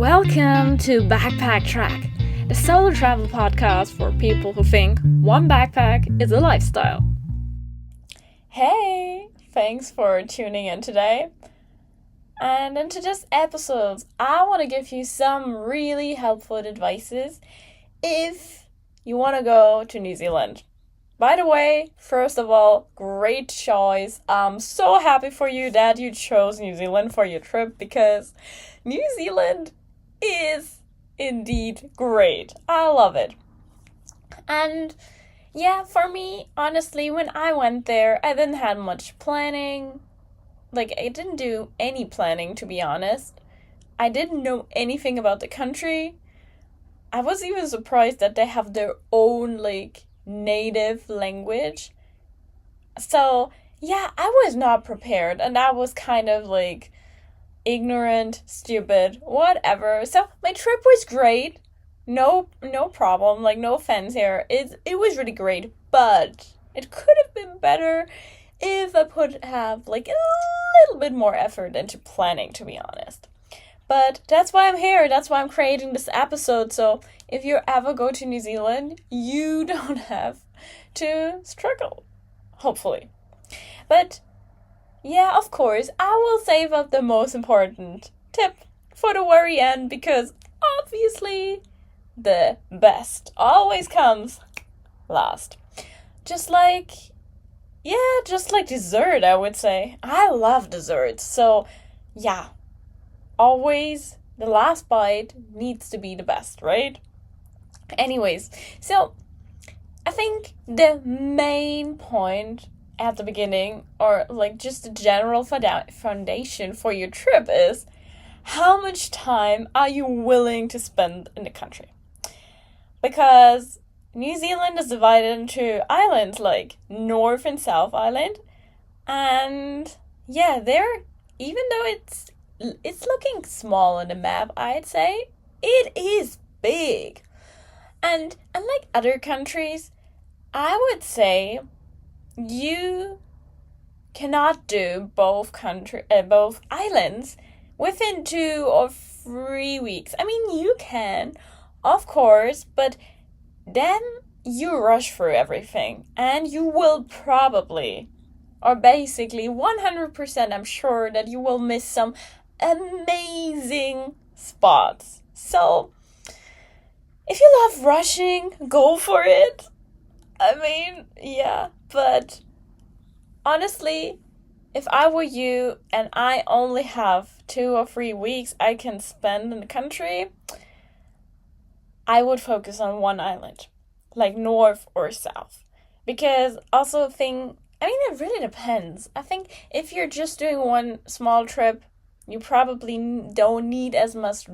Welcome to BackPackTrack, the solo travel podcast for people who think one backpack is a lifestyle. Hey, thanks for tuning in today. And in today's episodes, I want to give you some really helpful advices if you want to go to New Zealand. By the way, first of all, great choice. I'm so happy for you that you chose New Zealand for your trip because New Zealand is indeed great. I love it. And yeah, for me, honestly, when I went there, I didn't have much planning. I didn't do any planning, to be honest. I didn't know anything about the country. I was even surprised that they have their own, native language. So, yeah, I was not prepared, and I was kind of, ignorant, stupid, whatever. So, my trip was great. No problem. No offense here. It was really great, but it could have been better if I could have, a little bit more effort into planning, to be honest. But that's why I'm here. That's why I'm creating this episode. So if you ever go to New Zealand, you don't have to struggle. Hopefully. But yeah, of course, I will save up the most important tip for the very end because obviously the best always comes last. Just like dessert, I would say. I love desserts. So yeah. Always the last bite needs to be the best, right? Anyways, so I think the main point at the beginning, or just the general foundation for your trip, is how much time are you willing to spend in the country? Because New Zealand is divided into islands like North and South Island, and yeah, even though it's looking small on the map, I'd say it is big. And unlike other countries, I would say you cannot do both islands within 2 or 3 weeks. I mean, you can, of course, but then you rush through everything and you will probably, or basically 100%, I'm sure that you will miss some amazing spots. So if you love rushing, go for it. I mean, yeah, but honestly, if I were you and I only have 2 or 3 weeks I can spend in the country, I would focus on one island, like north or south. Because also it really depends. I think if you're just doing one small trip, you probably don't need as much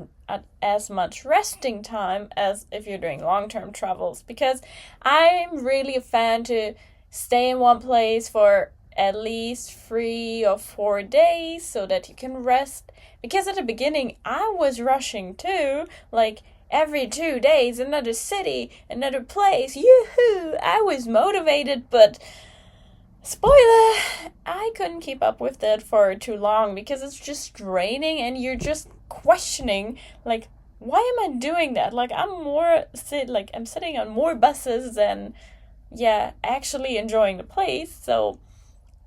resting time as if you're doing long-term travels. Because I'm really a fan to stay in one place for at least 3 or 4 days so that you can rest. Because at the beginning, I was rushing too. Every 2 days, another city, another place. Yoo-hoo! I was motivated, but spoiler, I couldn't keep up with that for too long because it's just draining and you're just questioning, why am I doing that? I'm sitting on more buses than, actually enjoying the place. So,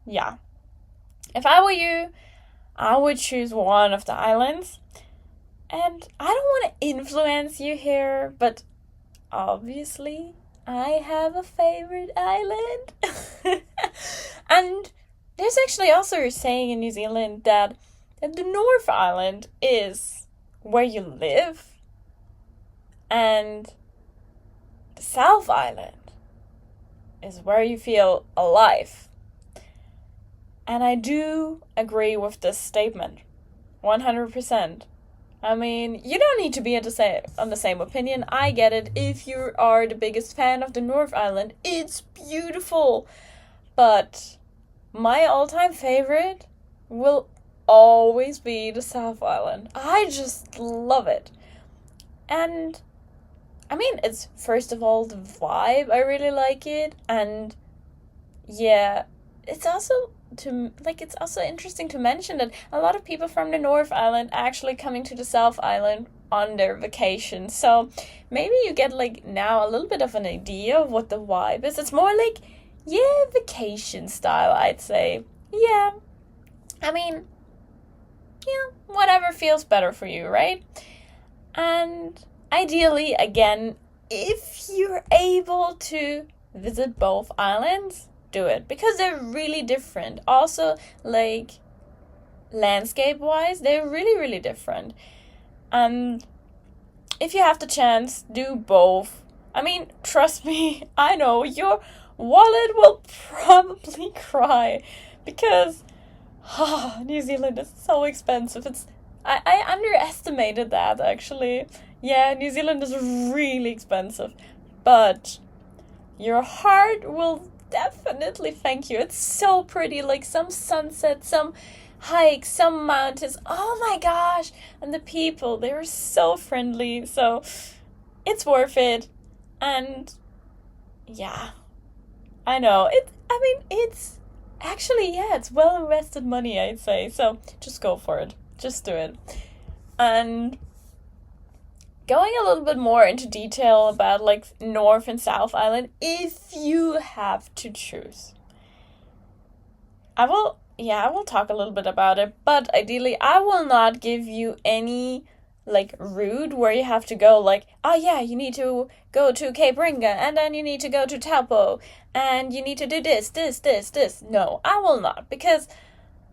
yeah. If I were you, I would choose one of the islands. And I don't want to influence you here, but obviously I have a favorite island. And there's actually also a saying in New Zealand that the North Island is where you live and the South Island is where you feel alive. And I do agree with this statement, 100%. I mean, you don't need to be on the same opinion. I get it. If you are the biggest fan of the North Island, it's beautiful. But my all-time favorite will always be the South Island. I just love it. And, I mean, it's first of all the vibe. I really like it. And, yeah, it's also it's also interesting to mention that a lot of people from the North Island are actually coming to the South Island on their vacation. So maybe you get like now a little bit of an idea of what the vibe is. It's more like, yeah, vacation style, I'd say. Yeah. I mean, yeah, whatever feels better for you, right? And ideally, again, if you're able to visit both islands, do it, because they're really different. Also, like, landscape-wise, they're really, really different. And if you have the chance, do both. I mean, trust me, I know your wallet will probably cry because New Zealand is so expensive. I underestimated that, actually. Yeah, New Zealand is really expensive. But your heart will definitely thank you. It's so pretty, like some sunsets, some hikes, some mountains. Oh my gosh. And the people, they were so friendly. So it's worth it. And yeah, I know. It's actually, yeah, it's well invested money, I'd say. So just go for it. Just do it. And going a little bit more into detail about like North and South Island, if you have to choose. I will talk a little bit about it, but ideally I will not give you any like route where you have to go like, oh yeah, you need to go to Cape Ringa and then you need to go to Taupo and you need to do this. No, I will not, because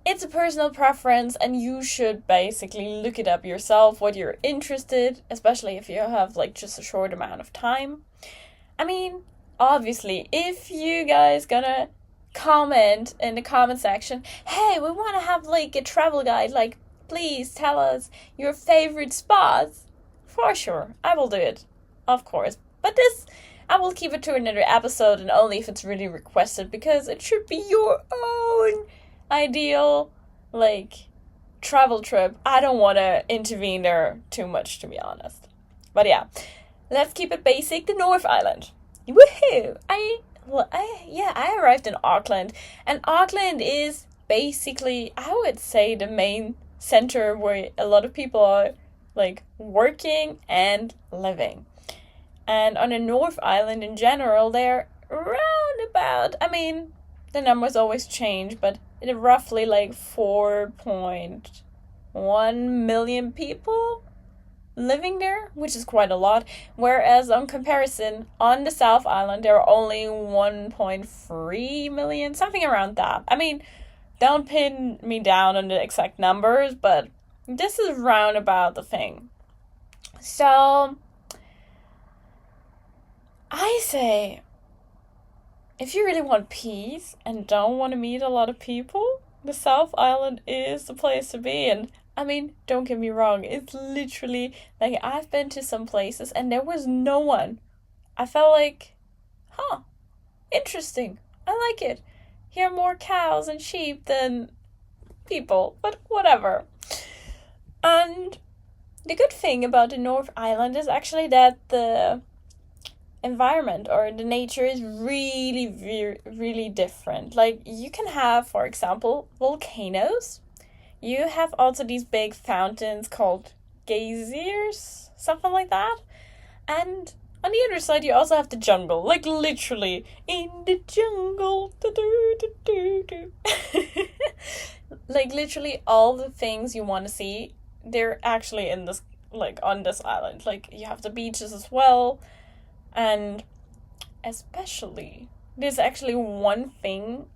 it's a personal preference and you should basically look it up yourself, what you're interested, especially if you have like just a short amount of time. I mean, obviously, if you guys gonna comment in the comment section, hey, we want to have like a travel guide, like please tell us your favorite spots, for sure, I will do it, of course. But this, I will keep it to another episode and only if it's really requested, because it should be your own ideal like travel trip. I don't want to intervene there too much, to be honest. But yeah, let's keep it basic. The North Island. Woohoo! I arrived in Auckland, and Auckland is basically, I would say, the main center where a lot of people are like working and living. And on the North Island in general, they're around about, I mean, the numbers always change, but roughly like 4.1 million people living there, which is quite a lot. Whereas on comparison, on the South Island, there are only 1.3 million, something around that. I mean, don't pin me down on the exact numbers, but this is round about the thing. So, I say, if you really want peace and don't want to meet a lot of people, the South Island is the place to be. And I mean, don't get me wrong, it's literally like I've been to some places and there was no one. I felt like, interesting. I like it. Here are more cows and sheep than people, but whatever. And the good thing about the North Island is actually that the environment or the nature is really, really different. Like, you can have, for example, volcanoes. You have also these big fountains called geysers, something like that. And on the other side, you also have the jungle. Like, literally, in the jungle. Like, literally all the things you want to see, they're actually in this, like, on this island. Like, you have the beaches as well. And especially, there's actually one thing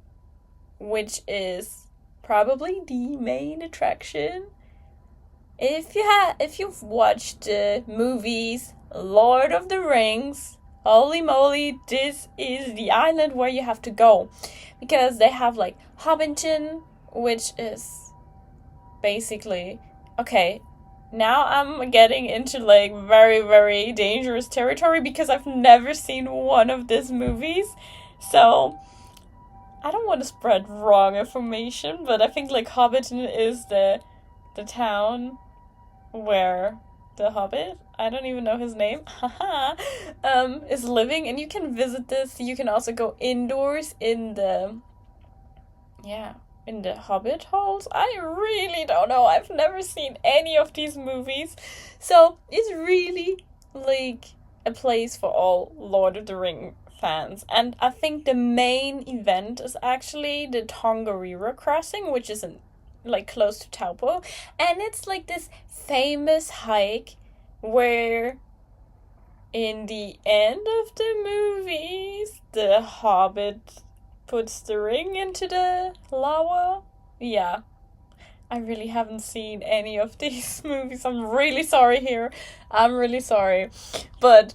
which is probably the main attraction. If you've watched the movies Lord of the Rings, holy moly, this is the island where you have to go. Because they have like Hobbiton, which is basically, okay, now I'm getting into like very, very dangerous territory because I've never seen one of these movies. So I don't want to spread wrong information, but I think like Hobbiton is the town where the Hobbit, I don't even know his name, is living, and you can visit this. You can also go indoors in the in the Hobbit holes. I really don't know. I've never seen any of these movies. So it's really like a place for all Lord of the Ring fans. And I think the main event is actually the Tongariro crossing, which is like close to Taupo. And it's like this famous hike where in the end of the movies, the Hobbit puts the ring into the lava. Yeah, I really haven't seen any of these movies. I'm really sorry here. I'm really sorry. But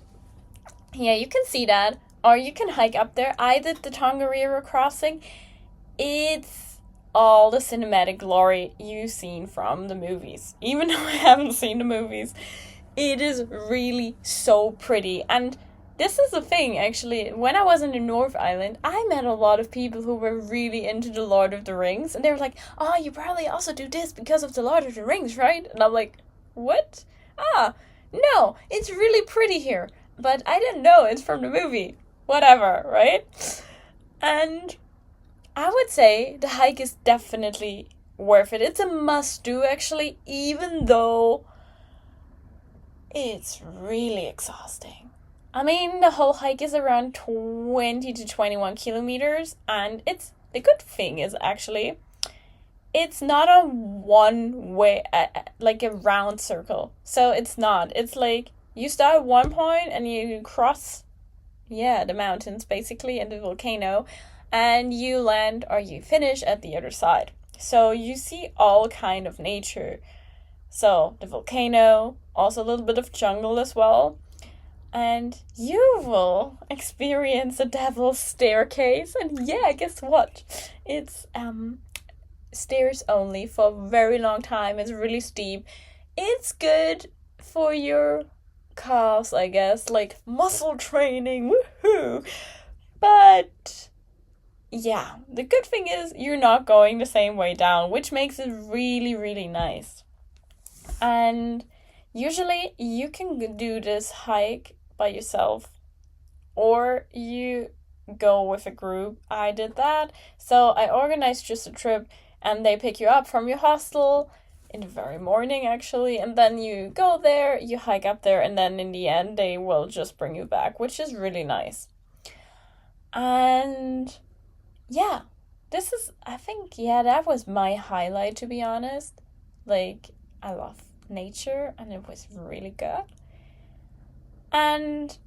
yeah, you can see that. Or you can hike up there. I did the Tongariro crossing. It's all the cinematic glory you've seen from the movies. Even though I haven't seen the movies, it is really so pretty. And this is the thing, actually. When I was in the North Island, I met a lot of people who were really into the Lord of the Rings. And they were like, oh, you probably also do this because of the Lord of the Rings, right? And I'm like, what? No, it's really pretty here. But I didn't know it's from the movie. Whatever, right? And I would say the hike is definitely worth it. It's a must-do, actually, even though it's really exhausting. I mean, the whole hike is around 20 to 21 kilometers, and the good thing is actually, it's not a one-way, like a round circle. So it's not. It's like, you start at one point and you cross, the mountains, basically, and the volcano, and you land or you finish at the other side. So you see all kind of nature. So the volcano, also a little bit of jungle as well. And you will experience the devil's staircase. And yeah, guess what? It's stairs only for a very long time. It's really steep. It's good for your calves, I guess, like muscle training. Woohoo! But yeah, the good thing is you're not going the same way down, which makes it really, really nice. And usually you can do this hike by yourself or you go with a group. I did that. So I organized just a trip and they pick you up from your hostel in the very morning, actually. And then you go there, you hike up there, and then in the end they will just bring you back, which is really nice. And yeah, this is, I think, that was my highlight, to be honest. Like, I love nature and it was really good. And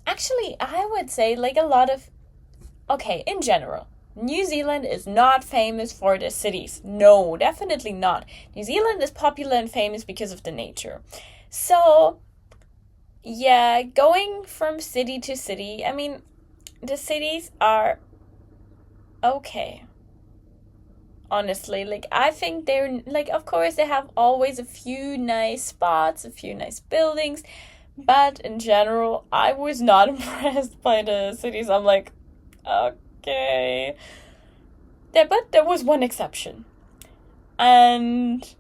actually, I would say, like, in general, New Zealand is not famous for the cities. No, definitely not. New Zealand is popular and famous because of the nature. So, yeah, going from city to city, I mean, the cities are okay. Honestly, like, I think they're, like, of course, they have always a few nice spots, a few nice buildings, but in general, I was not impressed by the cities. I'm like, okay. But there was one exception. And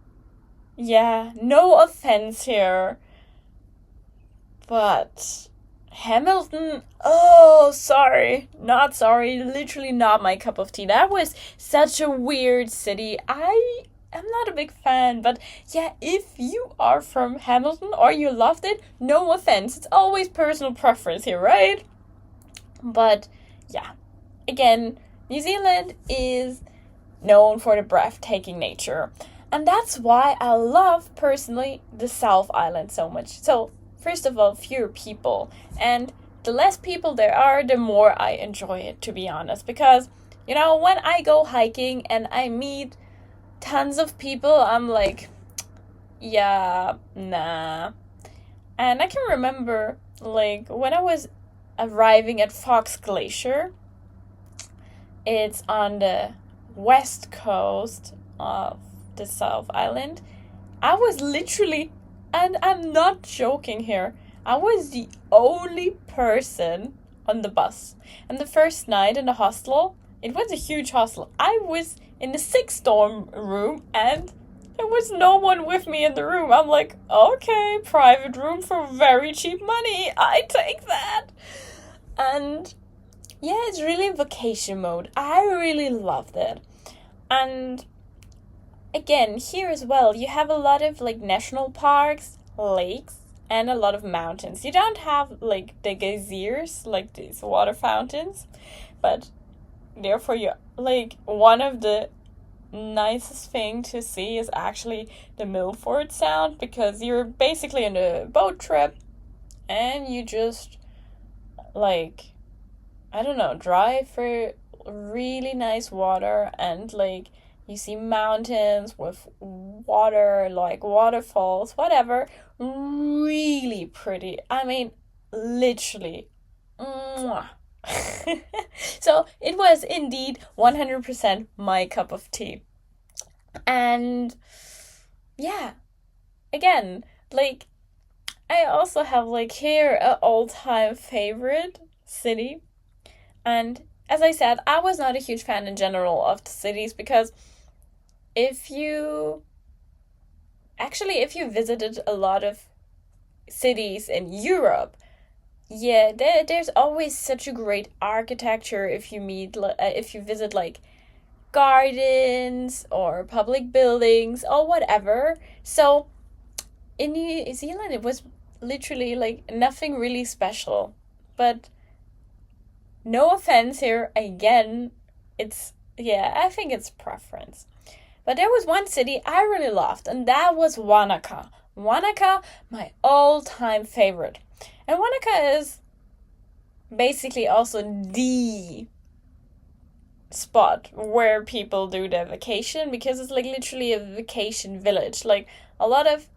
yeah, no offense here, but Hamilton, not sorry, literally not my cup of tea. That was such a weird city. I am not a big fan, but yeah, if you are from Hamilton or you loved it, no offense. It's always personal preference here, right? But yeah, again, New Zealand is known for the breathtaking nature. And that's why I love, personally, the South Island so much. So, first of all, fewer people. And the less people there are, the more I enjoy it, to be honest. Because, when I go hiking and I meet tons of people, I'm like, yeah, nah. And I can remember, like, when I was arriving at Fox Glacier, it's on the west coast of the South Island. I was literally, and I'm not joking here, I was the only person on the bus. And the first night in the hostel, it was a huge hostel. I was in the 6th dorm room and there was no one with me in the room. I'm like, okay, private room for very cheap money. I take that. And yeah, it's really vacation mode. I really loved it. And again, here as well, you have a lot of like national parks, lakes, and a lot of mountains. You don't have like the geysers, like these water fountains, but therefore you like one of the nicest thing to see is actually the Milford Sound, because you're basically on a boat trip and you just like, I don't know, drive through really nice water, and like you see mountains with water, like waterfalls, whatever. Really pretty. I mean, literally. Mwah. So it was indeed 100% my cup of tea. And yeah, again, like I also have like here an all-time favorite city. And as I said, I was not a huge fan in general of the cities, because if you visited a lot of cities in Europe, yeah, there's always such a great architecture if you visit like gardens or public buildings or whatever. So in New Zealand, it was literally like nothing really special. But no offense here, again, I think it's preference. But there was one city I really loved, and that was Wanaka. Wanaka, my all-time favorite. And Wanaka is basically also the spot where people do their vacation, because it's like literally a vacation village. Like a lot of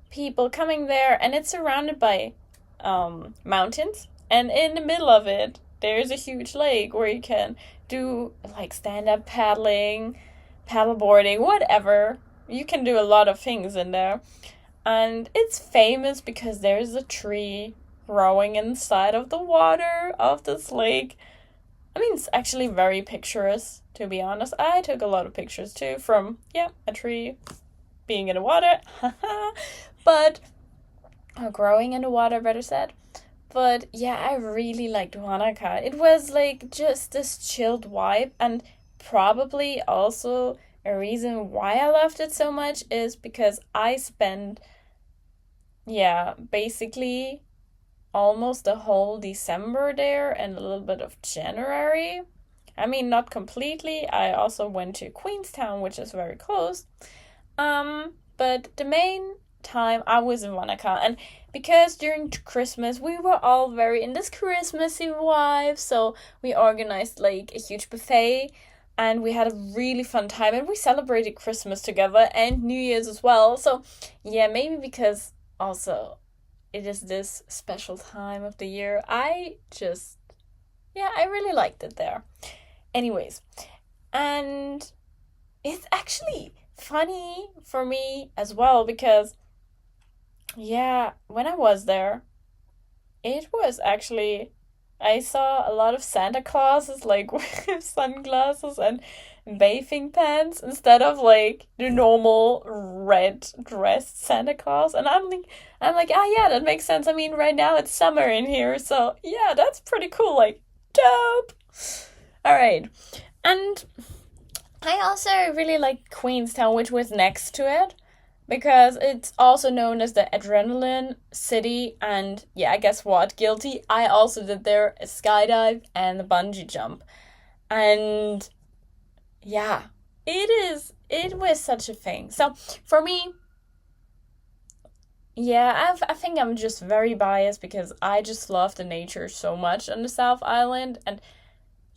people coming there, and it's surrounded by mountains, and in the middle of it there's a huge lake where you can do like stand-up paddling, paddleboarding, whatever. You can do a lot of things in there. And it's famous because there's a tree growing inside of the water of this lake. I mean, it's actually very picturesque, to be honest. I took a lot of pictures too from, a tree being in the water. But, growing in the water, better said. But yeah, I really liked Wanaka. It was like just this chilled vibe, and probably also a reason why I loved it so much is because I spent, basically almost the whole December there and a little bit of January. I mean, not completely. I also went to Queenstown, which is very close. But the main time I was in Wanaka, and because during Christmas we were all very in this Christmassy vibe, so we organized like a huge buffet, and we had a really fun time, and we celebrated Christmas together and New Year's as well. So yeah, maybe because also it is this special time of the year, I really liked it there. Anyways, and it's actually funny for me as well, because when I was there, it was actually, I saw a lot of Santa Clauses like with sunglasses and bathing pants instead of like the normal red dressed Santa Claus. And I'm like, that makes sense. I mean, right now it's summer in here, so yeah, that's pretty cool. Like, dope. All right. And I also really like Queenstown, which was next to it, because it's also known as the Adrenaline City. And yeah, guess what? Guilty. I also did there a skydive and a bungee jump. And yeah, it was such a thing. So for me, I think I'm just very biased because I just love the nature so much on the South Island. And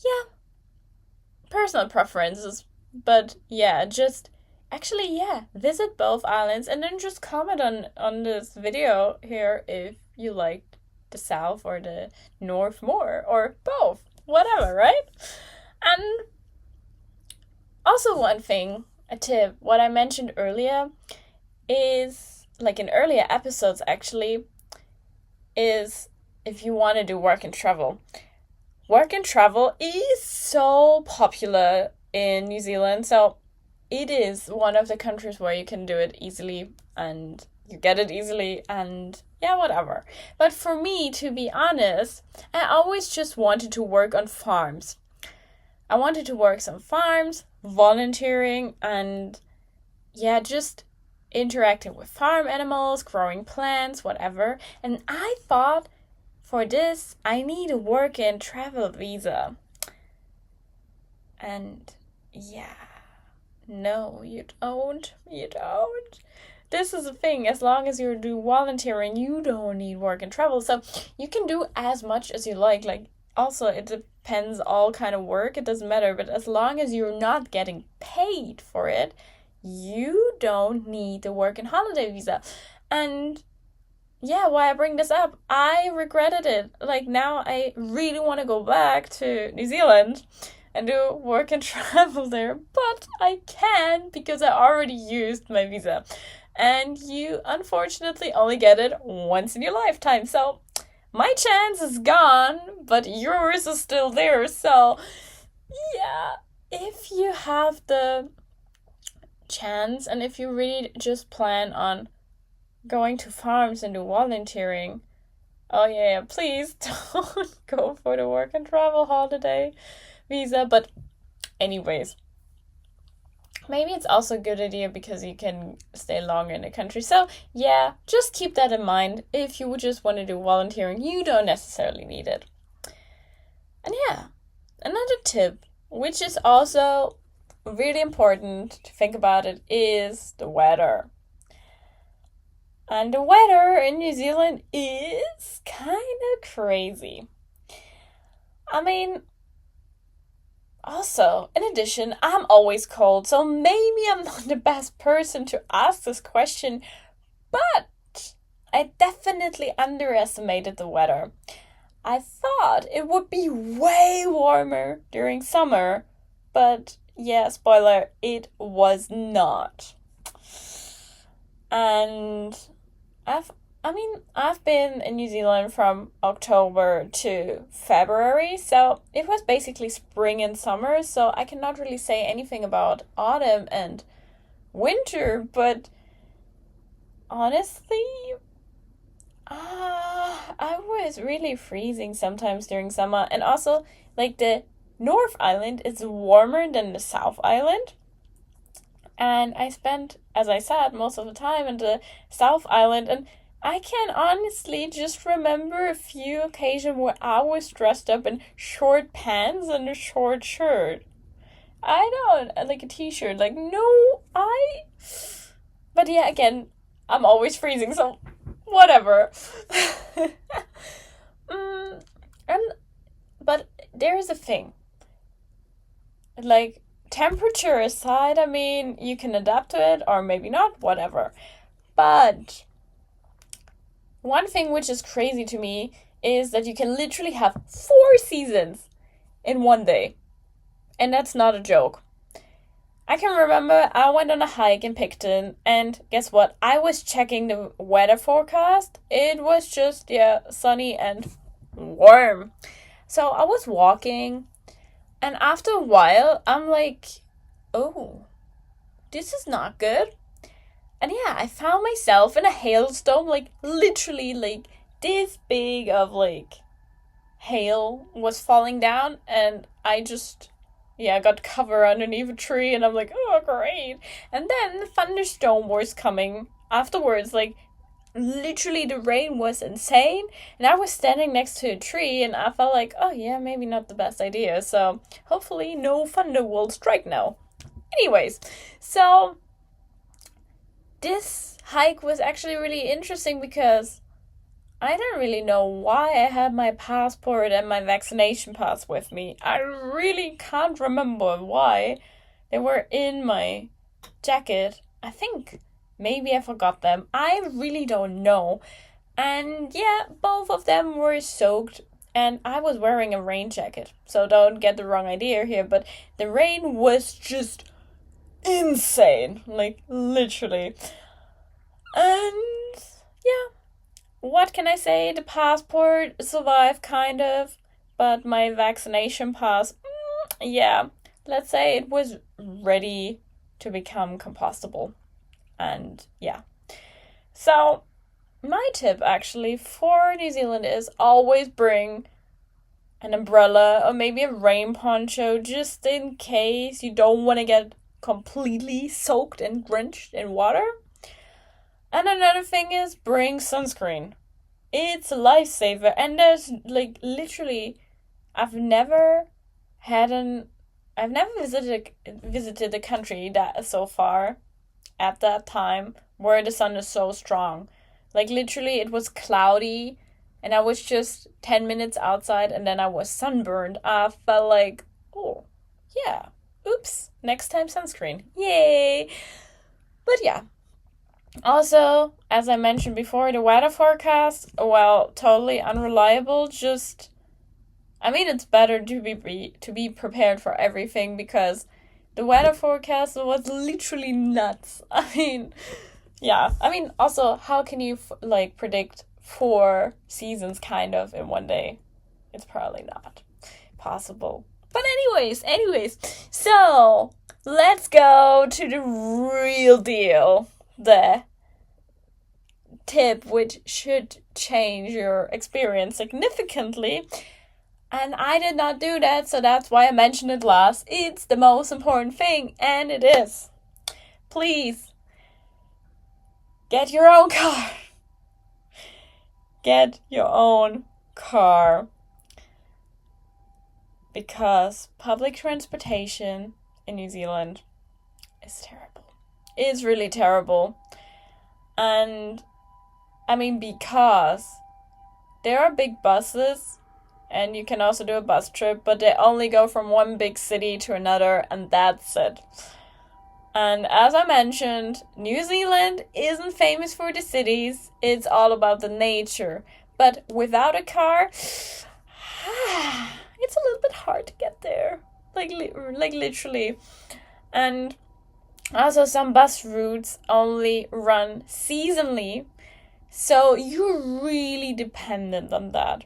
yeah, personal preferences. But yeah, just actually, visit both islands, and then just comment on this video here if you liked the South or the North more, or both, whatever, right? And also one thing, a tip, what I mentioned earlier is, like in earlier episodes actually, is if you want to do work and travel. Work and travel is so popular in New Zealand, so it is one of the countries where you can do it easily and you get it easily, and whatever. But for me, to be honest, I always just wanted to work on farms. I wanted to work some farms, volunteering and yeah, just interacting with farm animals, growing plants, whatever. And I thought for this, I need a work and travel visa. And yeah, no, you don't. You don't. This is the thing. As long as you do volunteering, you don't need work and travel. So you can do as much as you like. Like, also, it depends all kind of work. It doesn't matter. But as long as you're not getting paid for it, you don't need the work and holiday visa. And yeah, why I bring this up, I regretted it. Like, now I really want to go back to New Zealand and do work and travel there, but I can't because I already used my visa. And you unfortunately only get it once in your lifetime. So my chance is gone, but yours is still there. So yeah, if you have the chance and if you really just plan on going to farms and do volunteering, oh yeah, please don't go for the work and travel holiday visa. But anyways, maybe it's also a good idea because you can stay longer in the country. So yeah, just keep that in mind. If you would just want to do volunteering, you don't necessarily need it. And yeah, another tip, which is also really important to think about it, is the weather. And the weather in New Zealand is kind of crazy. I mean, also, in addition, I'm always cold, so maybe I'm not the best person to ask this question, but I definitely underestimated the weather. I thought it would be way warmer during summer, but yeah, spoiler, it was not. And I've been in New Zealand from October to February, so it was basically spring and summer, so I cannot really say anything about autumn and winter, but honestly, I was really freezing sometimes during summer, and also, like, the North Island is warmer than the South Island. And I spent, as I said, most of the time in the South Island. And I can honestly just remember a few occasions where I was dressed up in short pants and a short shirt. I don't, like a t-shirt. Like, no, But yeah, again, I'm always freezing, so whatever. But there's a thing. Like, temperature aside, I mean, you can adapt to it or maybe not, whatever. But one thing which is crazy to me is that you can literally have 4 seasons in one day. And that's not a joke. I can remember I went on a hike in Picton, and guess what? I was checking the weather forecast. It was just, sunny and warm. So I was walking, and after a while, I'm like, oh, this is not good. And yeah, I found myself in a hailstorm, like literally like this big of like hail was falling down, and I just, got cover underneath a tree, and I'm like, oh, great. And then the thunderstorm was coming afterwards, like literally the rain was insane, and I was standing next to a tree, and I felt like, oh yeah, maybe not the best idea, so hopefully no thunder will strike now. Anyways, so this hike was actually really interesting because I didn't really know why I had my passport and my vaccination pass with me. I really can't remember why they were in my jacket. I think maybe I forgot them. I really don't know. And yeah, both of them were soaked, and I was wearing a rain jacket. So don't get the wrong idea here, but the rain was just insane. Like, literally. And yeah, what can I say? The passport survived kind of, but my vaccination pass, let's say it was ready to become compostable. And yeah. So my tip actually for New Zealand is always bring an umbrella or maybe a rain poncho just in case you don't want to get completely soaked and drenched in water. And another thing is bring sunscreen. It's a lifesaver. And there's like literally, I've never visited a country that so far at that time where the sun is so strong. Like literally it was cloudy and I was just 10 minutes outside and then I was sunburned. I felt like, oh, yeah, oops, next time sunscreen. Yay! But yeah. Also, as I mentioned before, the weather forecast, well, totally unreliable. It's better to be prepared for everything because the weather forecast was literally nuts. Also, how can you predict 4 seasons kind of in one day? It's probably not possible. But anyways, so let's go to the real deal. The tip which should change your experience significantly. And I did not do that, so that's why I mentioned it last. It's the most important thing, and it is. Please, get your own car. Get your own car. Because public transportation in New Zealand is terrible. It's really terrible. And, because there are big buses, and you can also do a bus trip, but they only go from one big city to another, and that's it. And as I mentioned, New Zealand isn't famous for the cities. It's all about the nature. But without a car, it's a little bit hard to get there. Like literally. And also some bus routes only run seasonally. So you're really dependent on that.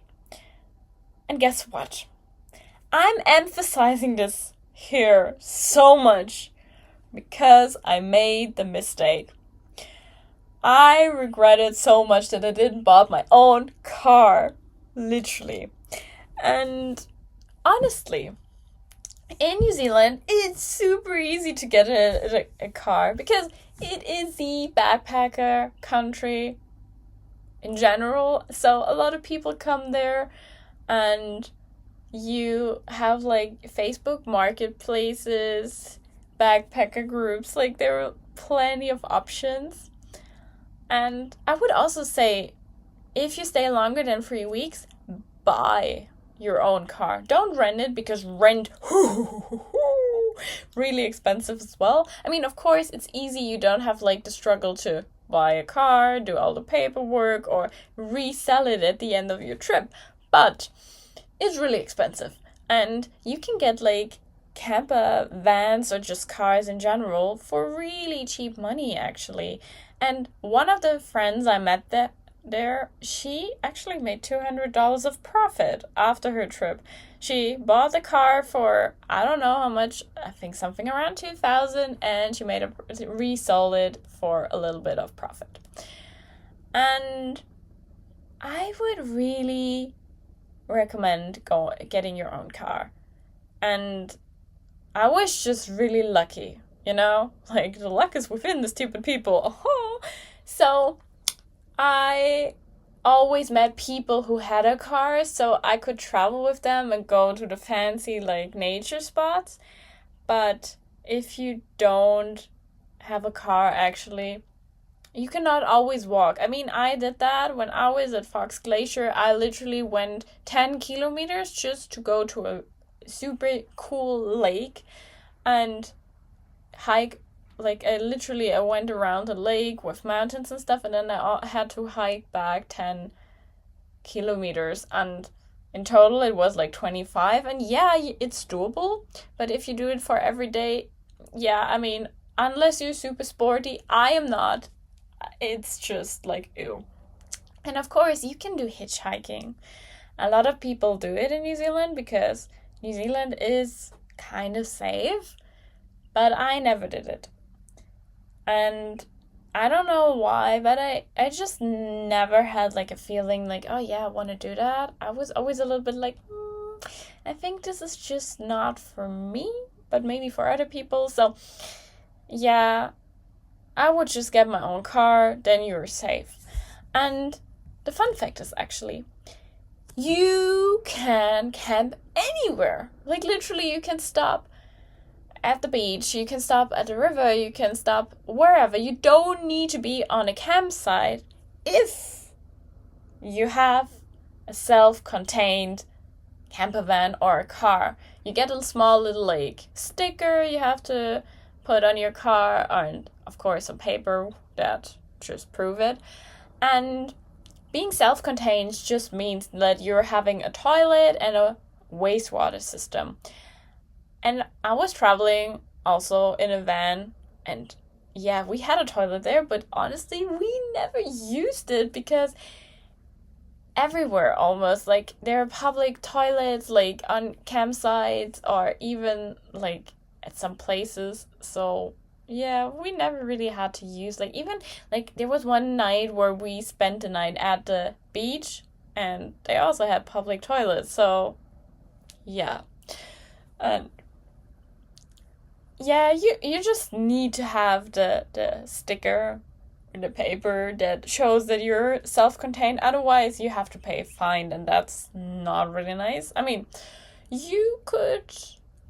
And guess what? I'm emphasizing this here so much because I made the mistake. I regretted so much that I didn't buy my own car. Literally. And honestly, in New Zealand, it's super easy to get a car because it is the backpacker country in general. So a lot of people come there. And you have Facebook marketplaces, backpacker groups, there are plenty of options. And I would also say, if you stay longer than 3 weeks, buy your own car. Don't rent it because rent, really expensive as well. Of course, it's easy. You don't have the struggle to buy a car, do all the paperwork, or resell it at the end of your trip. But it's really expensive. And you can get camper vans or just cars in general for really cheap money actually. And one of the friends I met there, she actually made $200 of profit after her trip. She bought the car for, I don't know how much, I think something around $2,000, and she resold it for a little bit of profit. And I would really recommend getting your own car. And I was just really lucky, the luck is within the stupid people. So I always met people who had a car, so I could travel with them and go to the fancy nature spots. But if you don't have a car, actually, you cannot always walk. I did that when I was at Fox Glacier. I literally went 10 kilometers just to go to a super cool lake and hike. I went around the lake with mountains and stuff, and then I had to hike back 10 kilometers. And in total, it was 25. And yeah, it's doable. But if you do it for every day, yeah, unless you're super sporty, I am not. It's just ew. And of course, you can do hitchhiking. A lot of people do it in New Zealand because New Zealand is kind of safe, but I never did it. And I don't know why, but I just never had a feeling oh yeah, I want to do that. I was always a little bit I think this is just not for me, but maybe for other people. So, yeah, I would just get my own car, then you're safe. And the fun fact is actually, you can camp anywhere. Like literally, you can stop at the beach, you can stop at the river, you can stop wherever. You don't need to be on a campsite if you have a self-contained camper van or a car. You get a small little like sticker you have to put on your car, and of course a paper that just prove it. And being self-contained just means that you're having a toilet and a wastewater system. And I was traveling also in a van, and yeah, we had a toilet there, but honestly, we never used it because everywhere almost, like, there are public toilets, like, on campsites or even, like, at some places. So, yeah, we never really had to use, like, even, like, there was one night where we spent the night at the beach, and they also had public toilets, so, yeah. And yeah, you just need to have the sticker, the paper that shows that you're self-contained. Otherwise, you have to pay a fine, and that's not really nice. I mean, you could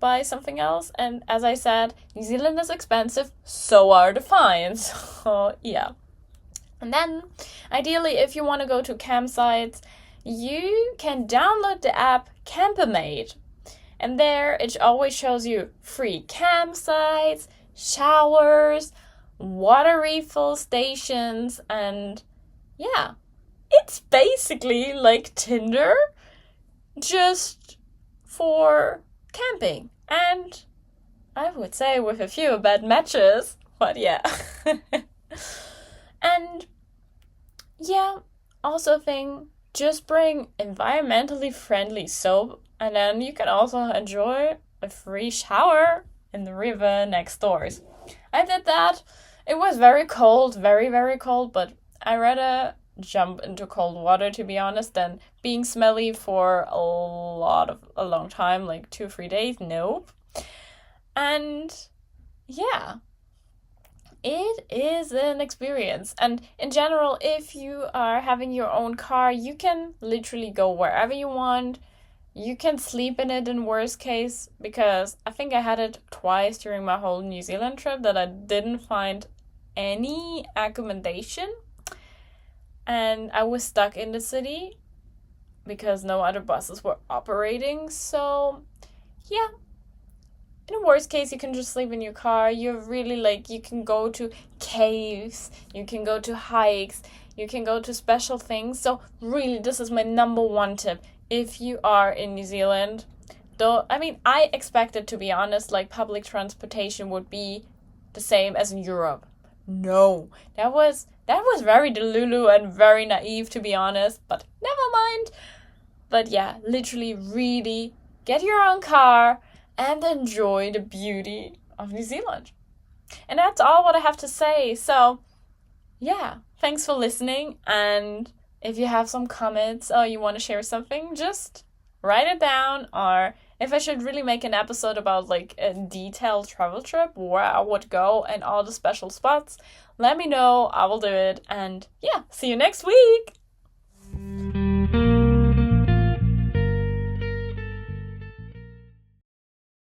buy something else, and as I said, New Zealand is expensive, so are the fines. So, yeah. And then, ideally, if you want to go to campsites, you can download the app Campermate. And there, it always shows you free campsites, showers, water refill stations, and yeah, it's basically like Tinder, just for camping. And I would say with a few bad matches, but yeah. And yeah, also thing, just bring environmentally friendly soap, and then you can also enjoy a free shower in the river next doors. I did that. It was very cold, very, very cold, but I rather jump into cold water, to be honest, than being smelly for a long time, like 2-3 days. Nope. And yeah, it is an experience. And in general, if you are having your own car, you can literally go wherever you want. You can sleep in it in worst case, because I think I had it twice during my whole New Zealand trip that I didn't find any accommodation. And I was stuck in the city because no other buses were operating. So, yeah. In the worst case, you can just sleep in your car. You're really you can go to caves, you can go to hikes, you can go to special things. So really, this is my number one tip. If you are in New Zealand, though, I mean, I expected, to be honest, like public transportation would be the same as in Europe. No, that was very delulu and very naive, to be honest, but never mind. But yeah, literally, really get your own car and enjoy the beauty of New Zealand. And that's all what I have to say. So, yeah, thanks for listening. And if you have some comments or you want to share something, just write it down. Or if I should really make an episode about like a detailed travel trip, where I would go and all the special spots, let me know. I will do it. And yeah, see you next week.